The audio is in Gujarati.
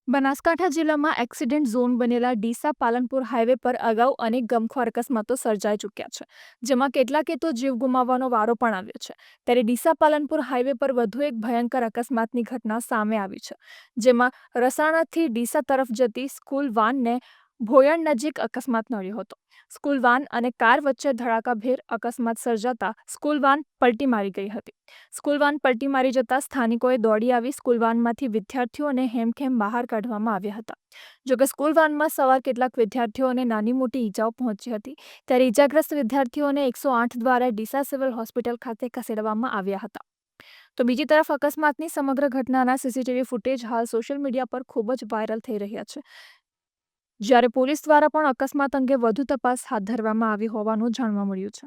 બનાસકાંઠા જિલ્લામાં એક્સિડન્ટ ઝોન બનેલા ડીસા પાલનપુર હાઈવે પર અગાઉ અનેક ગમખ્વાર અકસ્માતો સર્જાઈ ચૂક્યા છે, જેમાં કેટલાકે તો જીવ ગુમાવવાનો વારો પણ આવ્યો છે. ત્યારે ડીસા પાલનપુર હાઈવે પર વધુ એક ભયંકર અકસ્માતની ઘટના સામે આવી છે, જેમાં રસાણાથી ડીસા તરફ જતી સ્કૂલ વાનને ભોયણ નજીક અકસ્માત નડ્યો હતો. સ્કૂલ વાન અને કાર વચ્ચે ધડાકાભેર અકસ્માત સર્જાતા સ્કૂલ વાન પલટી મારી ગઈ હતી. સ્કૂલ વાન પલટી મારી જતા સ્થાનિકોએ દોડી આવી સ્કૂલ વાનમાંથી વિદ્યાર્થીઓને હેમખેમ બહાર કાઢવામાં આવ્યા હતા. જોકે સ્કૂલ વાનમાં સવાર કેટલાક વિદ્યાર્થીઓને નાની મોટી ઈજાઓ પહોંચી હતી, ત્યારે ઈજાગ્રસ્ત વિદ્યાર્થીઓને 108 દ્વારા ડીસા સિવિલ હોસ્પિટલ ખાતે ખસેડવામાં આવ્યા હતા. તો બીજી તરફ અકસ્માતની સમગ્ર ઘટનાના સીસીટીવી ફૂટેજ હાલ સોશિયલ મીડિયા પર ખૂબ જ વાયરલ થઈ રહ્યા છે, જ્યારે પોલીસ દ્વારા પણ અકસ્માત અંગે વધુ તપાસ હાથ ધરવામાં આવી હોવાનું જાણવા મળ્યું છે.